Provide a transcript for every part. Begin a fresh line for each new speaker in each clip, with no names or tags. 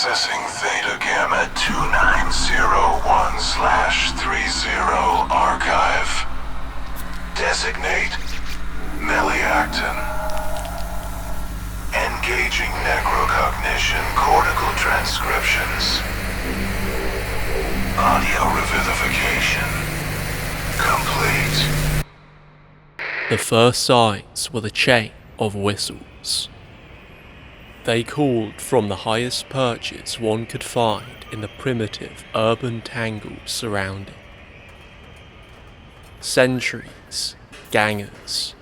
Accessing Theta Gamma 2901/30 archive. Designate Meliactin. Engaging necro-cognition cortical transcriptions. Audio revivification complete.
The first signs were the chain of whistles. They called from the highest perches one could find in the primitive urban tangle surrounding. Sentries, gangers,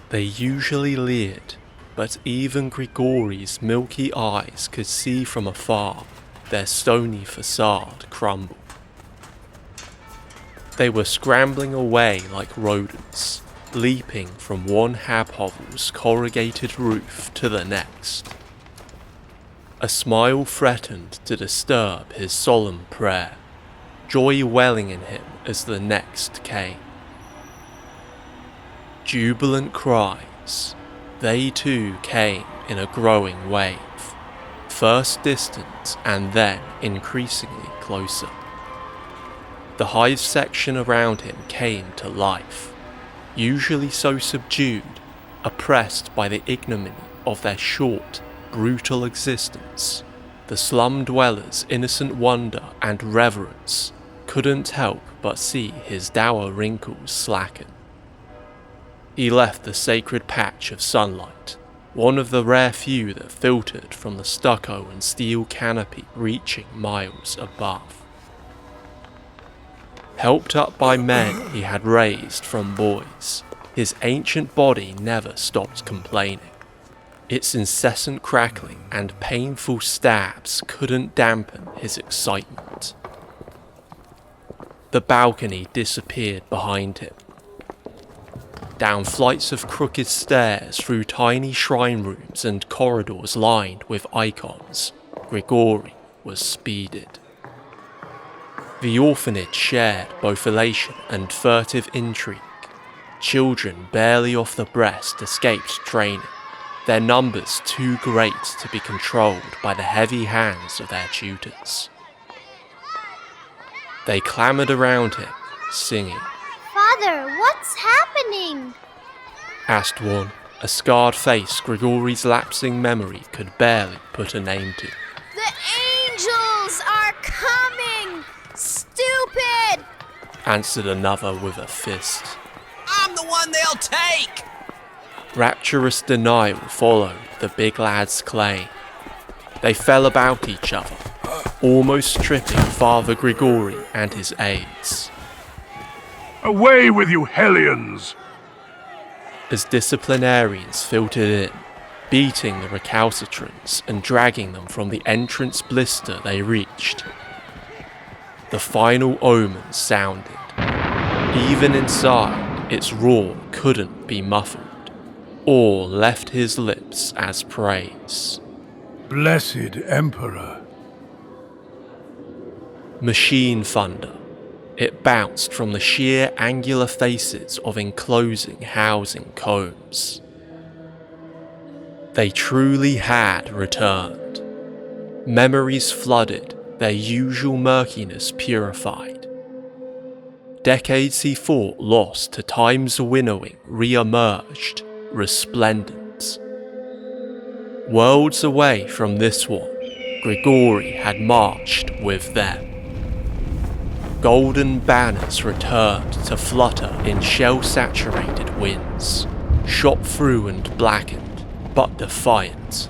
they usually leered, but even Grigori's milky eyes could see from afar their stony facade crumble. They were scrambling away like rodents, leaping from one hab-hovel's corrugated roof to the next. A smile threatened to disturb his solemn prayer, joy welling in him as the next came. Jubilant cries, they too came in a growing wave, first distant and then increasingly closer. The hive section around him came to life, usually so subdued, oppressed by the ignominy of their short, brutal existence. The slum dweller's innocent wonder and reverence couldn't help but see his dour wrinkles slacken. He left the sacred patch of sunlight, one of the rare few that filtered from the stucco and steel canopy reaching miles above. Helped up by men he had raised from boys, his ancient body never stopped complaining. Its incessant crackling and painful stabs couldn't dampen his excitement. The balcony disappeared behind him. Down flights of crooked stairs through tiny shrine rooms and corridors lined with icons, Grigori was speeded. The orphanage shared both elation and furtive intrigue. Children barely off the breast escaped training, their numbers too great to be controlled by the heavy hands of their tutors. They clamoured around him, singing.
"Father, what's happening?"
asked one, a scarred face Grigori's lapsing memory could barely put a name to.
"The angels are coming! Stupid!"
answered another with a fist.
"I'm the one they'll take!"
Rapturous denial followed the big lad's claim. They fell about each other, almost tripping Father Grigori and his aides.
"Away with you, Hellions!"
As disciplinarians filtered in, beating the recalcitrants and dragging them from the entrance blister they reached. The final omen sounded. Even inside, its roar couldn't be muffled. All left his lips as praise.
"Blessed Emperor."
Machine thunder. It bounced from the sheer angular faces of enclosing housing combs. They truly had returned. Memories flooded, their usual murkiness purified. Decades he thought lost to time's winnowing re-emerged, resplendent. Worlds away from this one, Grigori had marched with them. Golden banners returned to flutter in shell-saturated winds, shot through and blackened, but defiant.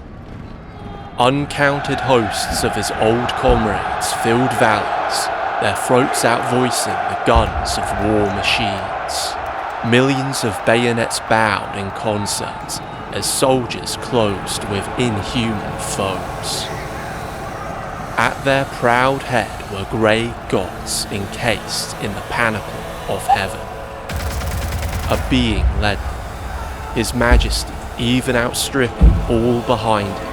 Uncounted hosts of his old comrades filled valleys, their throats outvoicing the guns of war machines. Millions of bayonets bowed in concert as soldiers closed with inhuman foes. At their proud head were grey gods encased in the panoply of heaven. A being led them, his majesty even outstripping all behind him.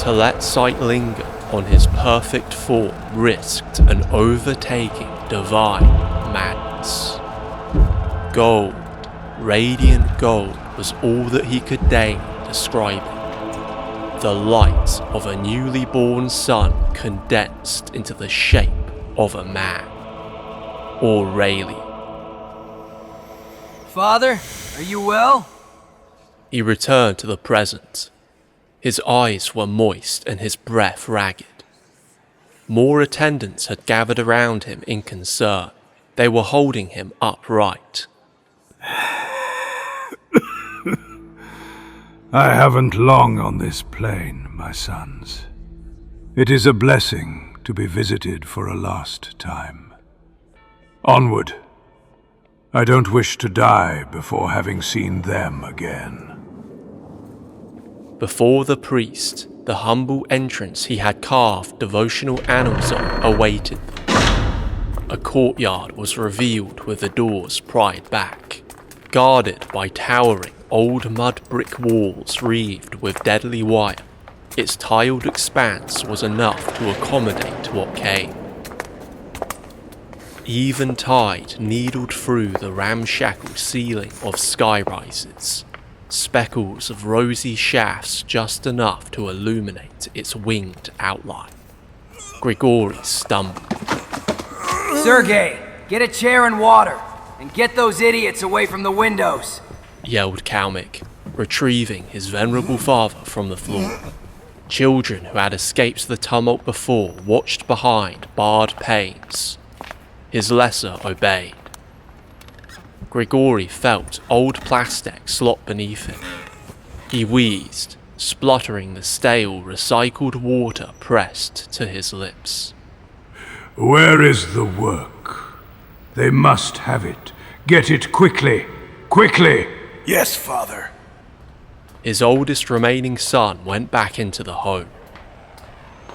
To let sight linger on his perfect form risked an overtaking divine madness. Gold, radiant gold, was all that he could deign describing. the light of a newly born sun condensed into the shape of a man. Aurelian.
Father, are you well?
He returned to the present. His eyes were moist and his breath ragged. More attendants had gathered around him in concern. They were holding him upright.
I haven't long on this plane, my sons. It is a blessing to be visited for a last time. Onward. I don't wish to die before having seen them again.
Before the priest, the humble entrance he had carved devotional annals on awaited them. A courtyard was revealed with the doors pried back, guarded by towering old mud brick walls wreathed with deadly wire. Its tiled expanse was enough to accommodate what came. Even tide needled through the ramshackle ceiling of skyrises, speckles of rosy shafts just enough to illuminate its winged outline. Grigori stumbled.
Sergei, get a chair and water, and get those idiots away from the windows,
yelled Kalmyk, retrieving his venerable father from the floor. Children who had escaped the tumult before watched behind barred panes. His lesser obeyed. Grigori felt old plastic slop beneath him. He wheezed, spluttering the stale, recycled water pressed to his lips.
Where is the work? They must have it. Get it quickly. Quickly!
Yes, Father.
His oldest remaining son went back into the home.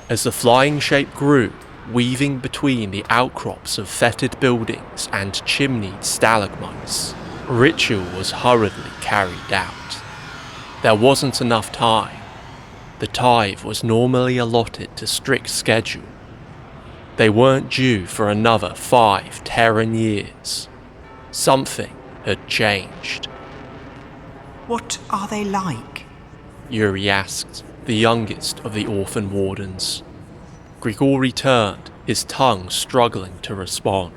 As the flying shape grew, weaving between the outcrops of fetid buildings and chimneyed stalagmites, ritual was hurriedly carried out. There wasn't enough time. The tithe was normally allotted to strict schedule. They weren't due for another 5 Terran years. Something had changed.
What are they like?
Yuri asked, the youngest of the orphan wardens. Grigori turned, his tongue struggling to respond.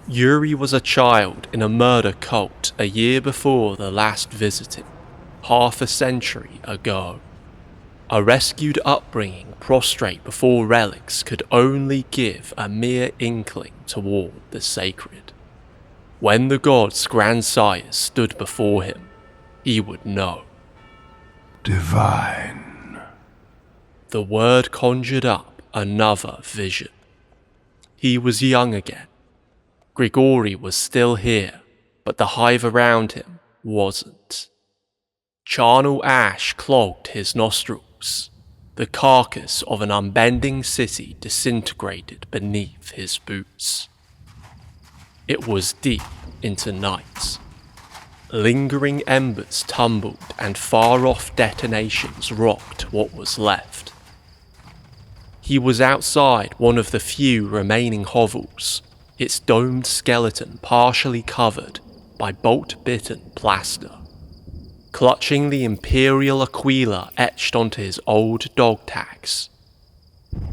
Yuri was a child in a murder cult a year before the last visiting, half a century ago. A rescued upbringing prostrate before relics could only give a mere inkling toward the sacred. When the god's grandsires stood before him, he would know.
Divine.
The word conjured up another vision. He was young again. Grigori was still here, but the hive around him wasn't. Charnel ash clogged his nostrils. The carcass of an unbending city disintegrated beneath his boots. It was deep into night. Lingering embers tumbled and far-off detonations rocked what was left. He was outside one of the few remaining hovels, its domed skeleton partially covered by bolt-bitten plaster. Clutching the Imperial Aquila etched onto his old dog tags,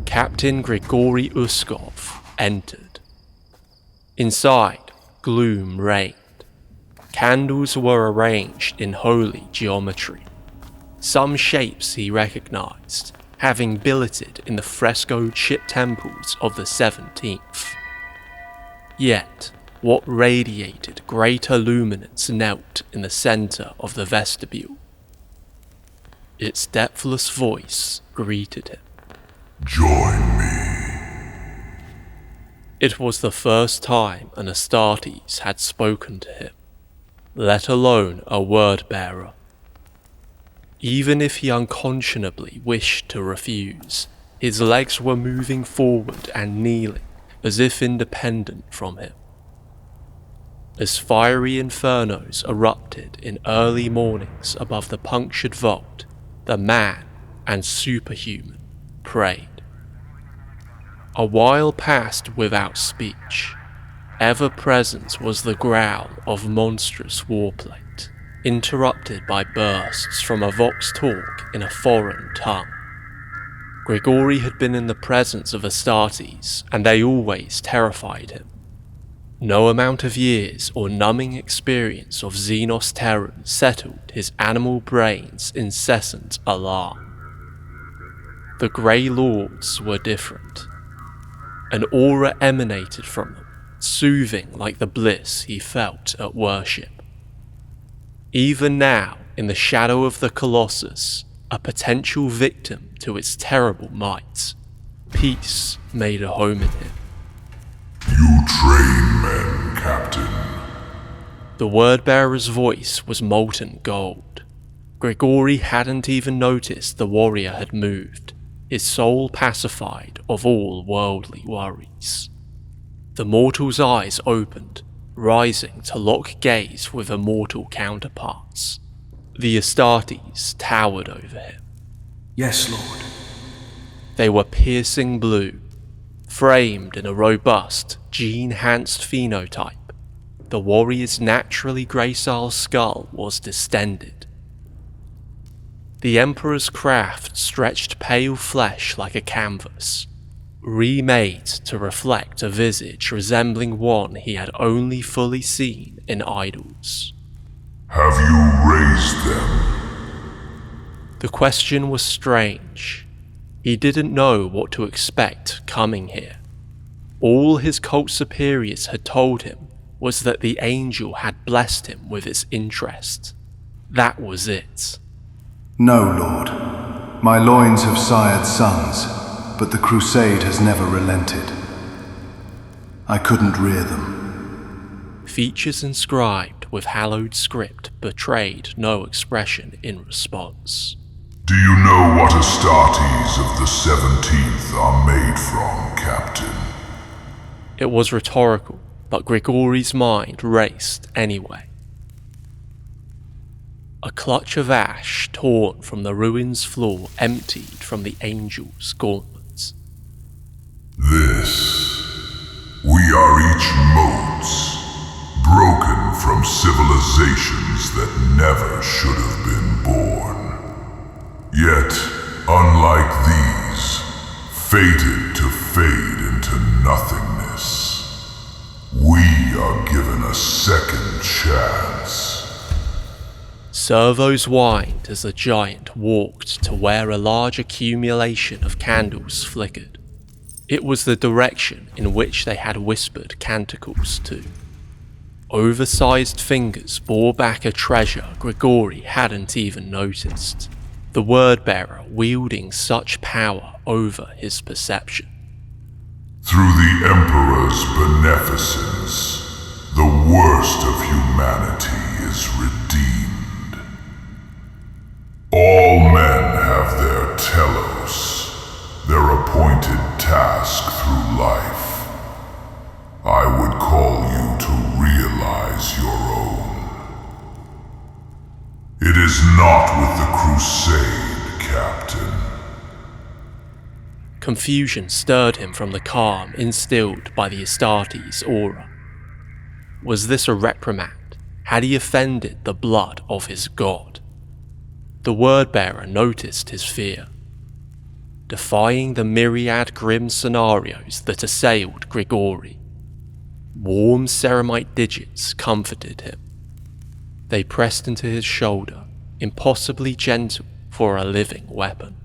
Captain Grigori Uscov entered. Inside, gloom reigned. Candles were arranged in holy geometry. Some shapes he recognized, having billeted in the frescoed ship temples of the 17th. Yet, what radiated greater luminance knelt in the center of the vestibule. Its depthless voice greeted him.
Join me.
It was the first time an Astartes had spoken to him, let alone a word-bearer. Even if he unconscionably wished to refuse, his legs were moving forward and kneeling, as if independent from him. As fiery infernos erupted in early mornings above the punctured vault, the man and superhuman prayed. A while passed without speech. Ever present was the growl of monstrous warplate. interrupted by bursts from a vox talk in a foreign tongue. Grigori had been in the presence of Astartes, and they always terrified him. No amount of years or numbing experience of Xenos terror settled his animal brain's incessant alarm. The Grey Lords were different. An aura emanated from them, soothing like the bliss he felt at worship. Even now, in the shadow of the Colossus, a potential victim to its terrible might, peace made a home in him.
You train men, Captain.
The word-bearer's voice was molten gold. Grigori hadn't even noticed the warrior had moved, his soul pacified of all worldly worries. The mortal's eyes opened, rising to lock gaze with immortal counterparts. The Astartes towered over him.
Yes, Lord.
They were piercing blue, framed in a robust, gene-enhanced phenotype. The warrior's naturally gracile skull was distended. The Emperor's craft stretched pale flesh like a canvas, remade to reflect a visage resembling one he had only fully seen in idols.
Have you raised them?
The question was strange. He didn't know what to expect coming here. All his cult superiors had told him was that the angel had blessed him with its interest. That was it.
No, Lord. My loins have sired sons, but the Crusade has never relented. I couldn't rear them.
Features inscribed with hallowed script betrayed no expression in response.
Do you know what Astartes of the 17th are made from, Captain?
It was rhetorical, but Grigori's mind raced anyway. A clutch of ash torn from the ruin's floor emptied from the angel's gauntlets.
We are each motes, broken from civilizations that never should have been born. Yet, unlike these, fated to fade into nothingness, we are given a second chance.
Servos whined as the giant walked to where a large accumulation of candles flickered. It was the direction in which they had whispered canticles to. Oversized fingers bore back a treasure Grigori hadn't even noticed, the word-bearer wielding such power over his perception.
Through the Emperor's beneficence, the worst of humanity is redeemed. All men have their telos, their appointed task through life. I would call you to realize your own. It is not with the Crusade, Captain.
Confusion stirred him from the calm instilled by the Astartes aura. Was this a reprimand? Had he offended the blood of his god? The word-bearer noticed his fear. Defying the myriad grim scenarios that assailed Grigori, warm ceramite digits comforted him. They pressed into his shoulder, impossibly gentle for a living weapon.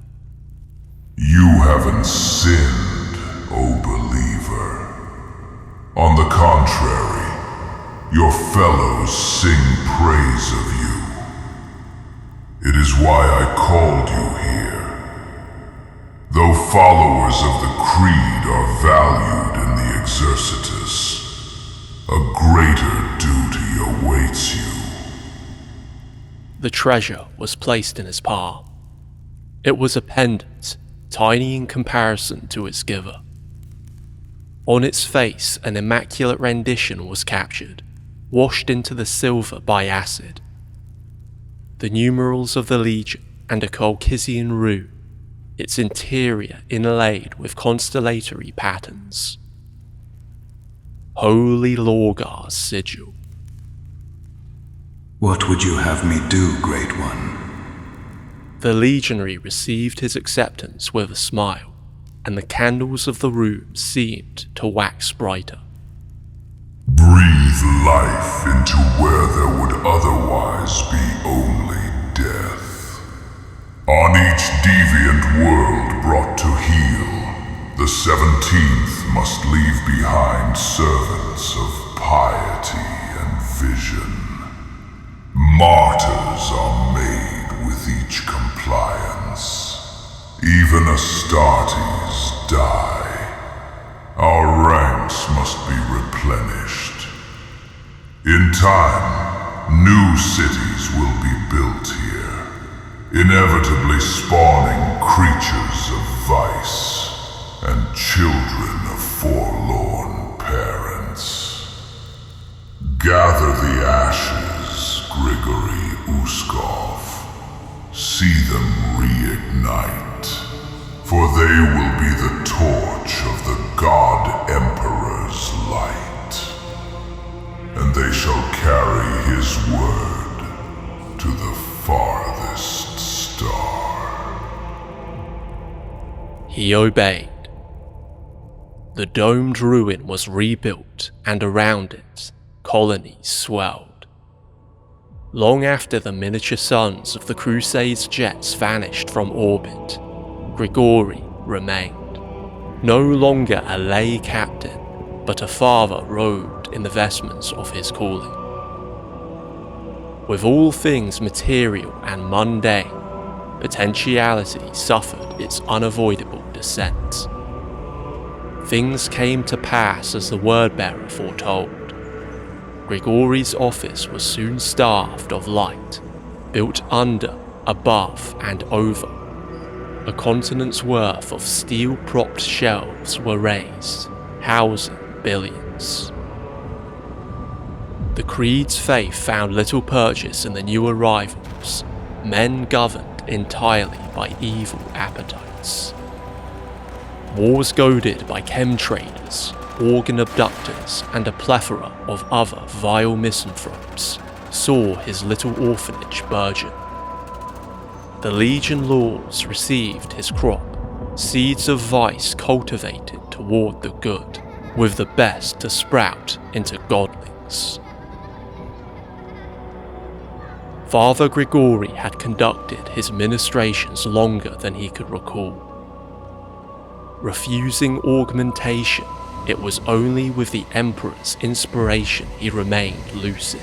You haven't sinned, O believer. On the contrary, your fellows sing praise of you. It is why I called you here. Though followers of the Creed are valued in the Exercitus, a greater duty awaits you.
The treasure was placed in his palm. It was a pendant, tiny in comparison to its giver. On its face, an immaculate rendition was captured, washed into the silver by acid. The numerals of the Legion and a Colchissian rune, its interior inlaid with constellatory patterns. Holy Lorgar's sigil.
What would you have me do, Great One?
The legionary received his acceptance with a smile, and the candles of the room seemed to wax brighter.
Breathe life into where there would otherwise be only death. On each deviant world brought to heal, the 17th must leave behind servants of piety and vision. Martyrs are made with each compliance. Even Astartes die. Our ranks must be replenished. In time, new cities will be built here, inevitably spawning creatures of vice and children of forlorn parents. Gather the ashes, Grigori Uscov. See them reignite, for they will be the torch of the God Emperor's light, and they shall carry his word to the farthest star.
He obeyed. The domed ruin was rebuilt, and around it, colonies swelled. Long after the miniature suns of the Crusade's jets vanished from orbit, Grigori remained. No longer a lay captain, but a father robed in the vestments of his calling. With all things material and mundane, potentiality suffered its unavoidable descent. Things came to pass as the word-bearer foretold. Grigori's office was soon starved of light, built under, above, and over. A continent's worth of steel-propped shelves were raised, housing billions. The Creed's faith found little purchase in the new arrivals, men governed entirely by evil appetites. Wars goaded by chemtraders, organ abductors, and a plethora of other vile misanthropes saw his little orphanage burgeon. The Legion lords received his crop, seeds of vice cultivated toward the good, with the best to sprout into godlings. Father Grigori had conducted his ministrations longer than he could recall. Refusing augmentation, it was only with the Emperor's inspiration he remained lucid,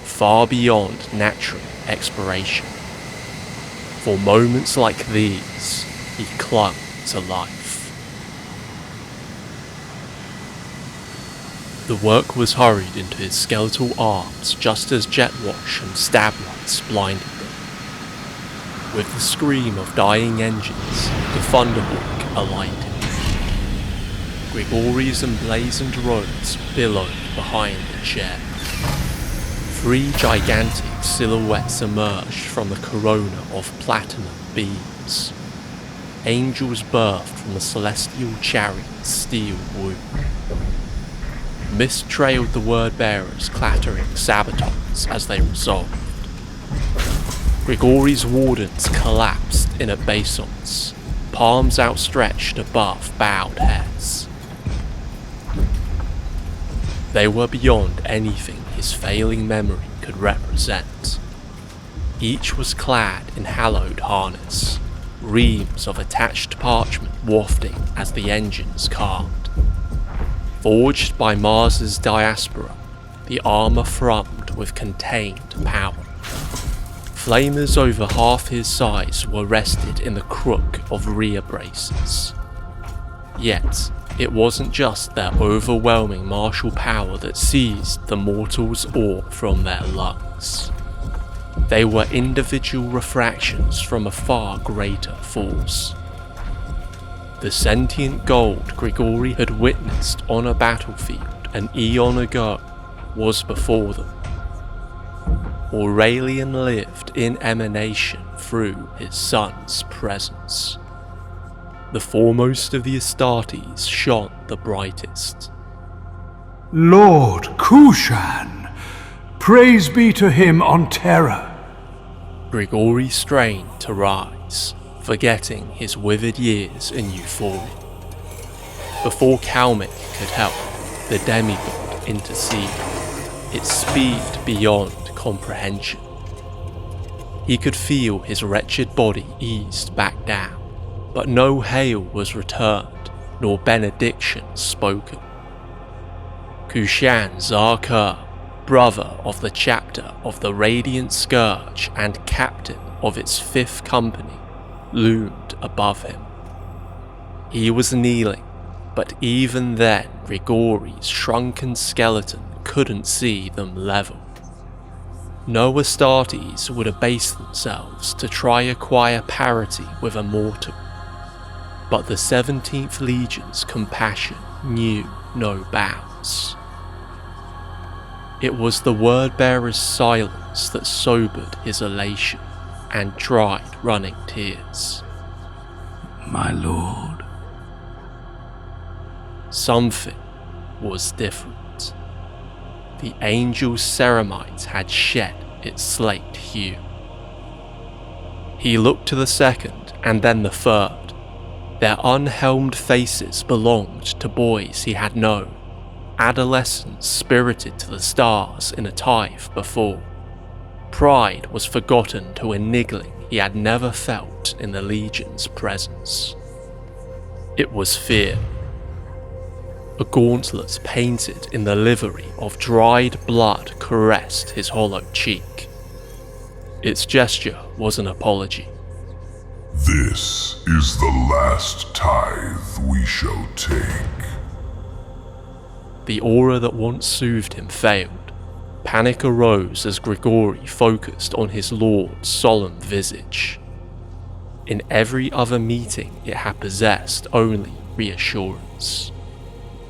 far beyond natural expiration. For moments like these, he clung to life. The work was hurried into his skeletal arms just as jet wash and stab lights blinded them. With the scream of dying engines, the Thunderhawk alighted. Grigori's emblazoned robes billowed behind the chair. 3 gigantic silhouettes emerged from the corona of platinum beams. Angels birthed from the celestial chariot's steel womb. Mist trailed the word-bearers' clattering sabatons as they resolved. Grigori's wardens collapsed in obeisance, palms outstretched above bowed heads. They were beyond anything his failing memory could represent. Each was clad in hallowed harness, reams of attached parchment wafting as the engines calmed. Forged by Mars's diaspora, the armour thrummed with contained power. Flamers over half his size were rested in the crook of rear braces. Yet, it wasn't just their overwhelming martial power that seized the mortals' awe from their lungs. They were individual refractions from a far greater force. The sentient gold Grigori had witnessed on a battlefield an eon ago was before them. Aurelian lived in emanation through his son's presence. The foremost of the Astartes shone the brightest.
Lord Kushan, Praise be to him on terror.
Grigori strained to rise, forgetting his withered years in euphoria. Before Kalmyk could help, the demigod interceded, its speed beyond comprehension. He could feel his wretched body eased back down, but no hail was returned, nor benediction spoken. Kushan zar-Khur, brother of the chapter of the Radiant Scourge and captain of its 5th company, loomed above him. He was kneeling, but even then Grigori's shrunken skeleton couldn't see them level. No Astartes would abase themselves to try acquire parity with a mortal, but the 17th Legion's compassion knew no bounds. It was the word-bearer's silence that sobered his elation and dried running tears.
My lord.
Something was different. The angel's ceramite had shed its slate hue. He looked to the second and then the third. Their unhelmed faces belonged to boys he had known, adolescents spirited to the stars in a Tithe before. Pride was forgotten to a niggling he had never felt in the Legion's presence. It was fear. A gauntlet painted in the livery of dried blood caressed his hollow cheek. Its gesture was an apology.
This is the last tithe we shall take.
The aura that once soothed him failed. Panic arose as Grigori focused on his lord's solemn visage. In every other meeting it had possessed only reassurance.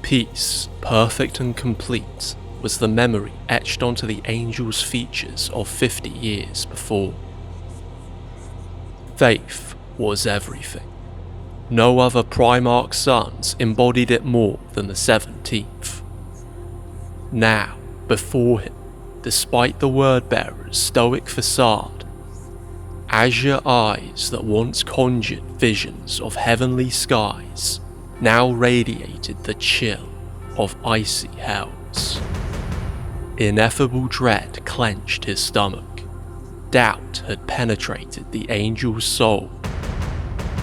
Peace, perfect and complete, was the memory etched onto the angel's features of 50 years before. Faith was everything. No other Primarch sons embodied it more than the 17th. Now, before him, despite the word-bearer's stoic facade, azure eyes that once conjured visions of heavenly skies now radiated the chill of icy hells. Ineffable dread clenched his stomach. Doubt had penetrated the angel's soul.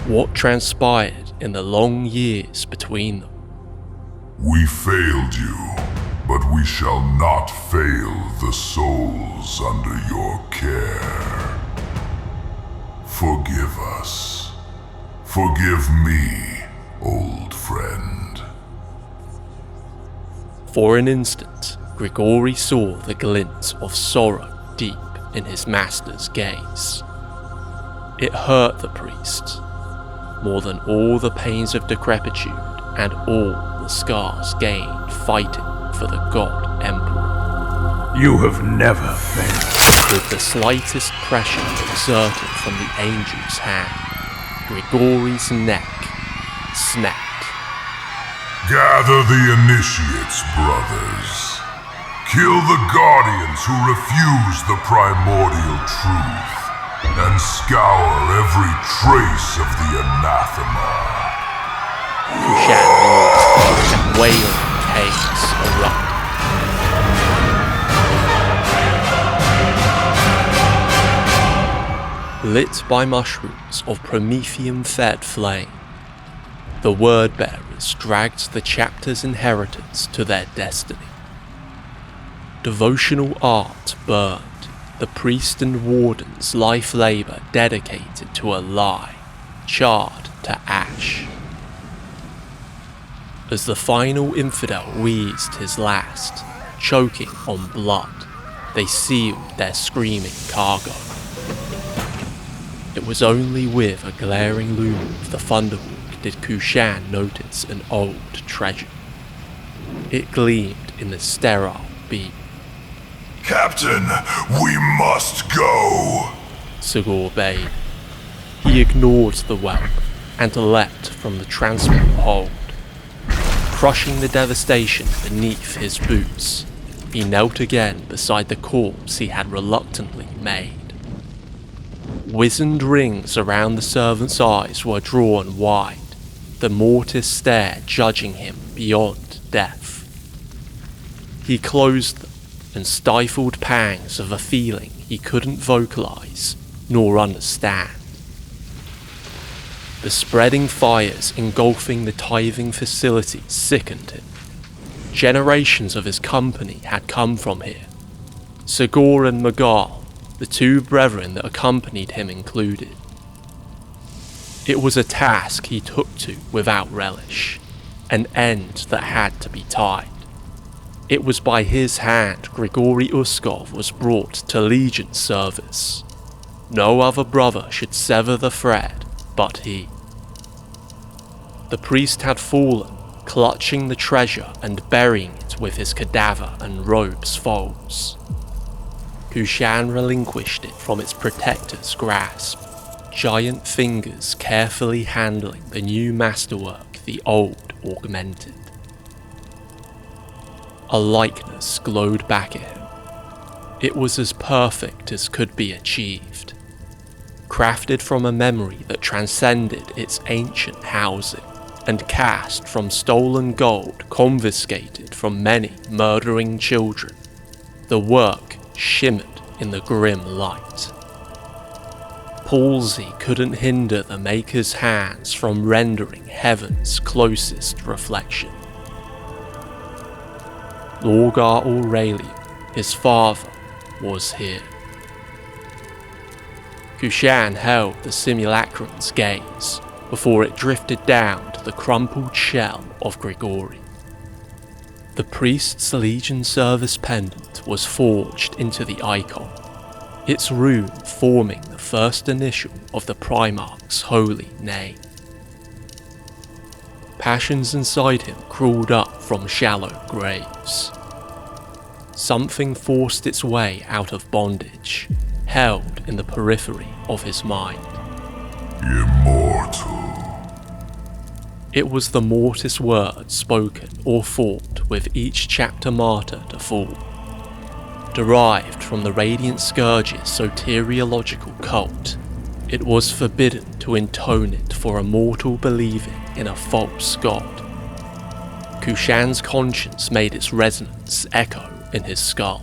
What transpired in the long years between them?
We failed you, but we shall not fail the souls under your care. Forgive us. Forgive me, old friend.
For an instant, Grigori saw the glint of sorrow deep in his master's gaze. It hurt the priest, more than all the pains of decrepitude and all the scars gained fighting for the God Emperor.
You have never failed.
With the slightest pressure exerted from the angel's hand, Grigori's neck snapped.
Gather the initiates, brothers. Kill the guardians who refuse the primordial truth, and scour every trace of the anathema.
Kushan roared, and wailing chaos erupted. Lit by mushrooms of Prometheum-fed flame, the word-bearers dragged the chapter's inheritors to their destiny. Devotional art burned, the priest and warden's life labor dedicated to a lie, charred to ash. As the final infidel wheezed his last, choking on blood, they sealed their screaming cargo. It was only with a glaring lume of the Thunderwalk did Kushan notice an old treasure. It gleamed in the sterile beam.
Captain, we must go!
Sigurd bade. He ignored the whelp and leapt from the transport hold, crushing the devastation beneath his boots. he knelt again beside the corpse he had reluctantly made. Wizened rings around the servant's eyes were drawn wide, the mortis stare judging him beyond death. He closed them and stifled pangs of a feeling he couldn't vocalize nor understand. The spreading fires engulfing the tithing facility sickened him. Generations of his company had come from here. Zar-Khur and Magal, the two brethren that accompanied him included. It was a task he took to without relish, an end that had to be tied. It was by his hand Grigori Uscov was brought to Legion service. No other brother should sever the thread but he. The priest had fallen, clutching the treasure and burying it with his cadaver and robe's folds. Kushan relinquished it from its protector's grasp, giant fingers carefully handling the new masterwork the old augmented. A likeness glowed back at him. It was as perfect as could be achieved, crafted from a memory that transcended its ancient housing, and cast from stolen gold confiscated from many murdering children. The work shimmered in the grim light. Palsy couldn't hinder the maker's hands from rendering heaven's closest reflection. Lorgar Aurelian, his father, was here. Kushan held the simulacrum's gaze before it drifted down to the crumpled shell of Grigori. The priest's Legion service pendant was forged into the icon, its rune forming the first initial of the Primarch's holy name. Passions inside him crawled up from shallow graves. Something forced its way out of bondage, held in the periphery of his mind.
Immortal.
It was the mortis word spoken or fought with each chapter martyr to fall. Derived from the Radiant Scourge's soteriological cult, it was forbidden to intone it for a mortal believing in a false god. Kushan's conscience made its resonance echo in his skull.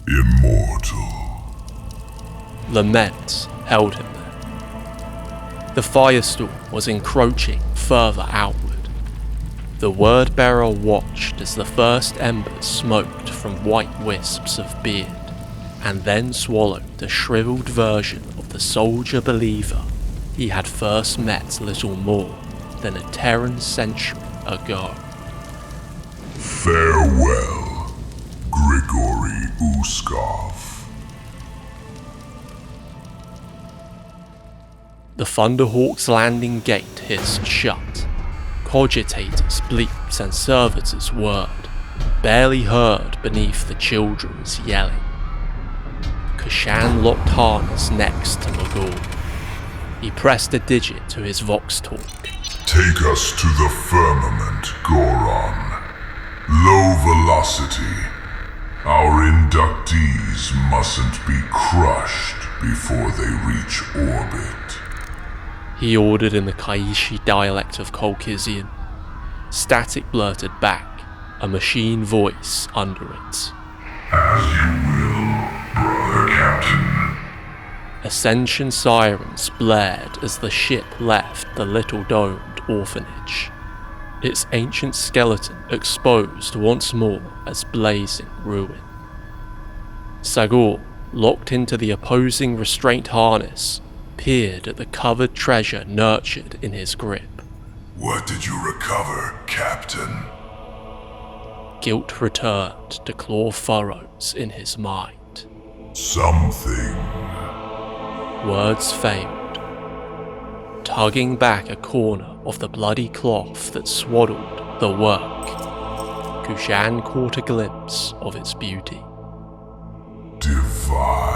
Immortal.
Lament held him there. The firestorm was encroaching further outward. The word-bearer watched as the first embers smoked from white wisps of beard, and then swallowed the shriveled version of the soldier-believer he had first met little more than a Terran century ago.
Farewell, Grigori Uscov.
The Thunderhawk's landing gate hissed shut. Cogitators bleeped and servitors whirred, barely heard beneath the children's yelling. Kushan locked harness next to Magal. He pressed a digit to his vox talk.
Take us to the firmament, Goron. Low velocity. Our inductees mustn't be crushed before they reach orbit.
He ordered in the Kaishi dialect of Colchizian. Static blurted back, a machine voice under it.
As you will, brother captain.
Ascension sirens blared as the ship left the little domed orphanage, its ancient skeleton exposed once more as blazing ruin. Zar-Khur, locked into the opposing restraint harness, peered at the covered treasure nurtured in his grip.
What did you recover, Captain?
Guilt returned to claw furrows in his mind.
Something.
Words failed. Tugging back a corner of the bloody cloth that swaddled the work, Kushan caught a glimpse of its beauty.
Divine.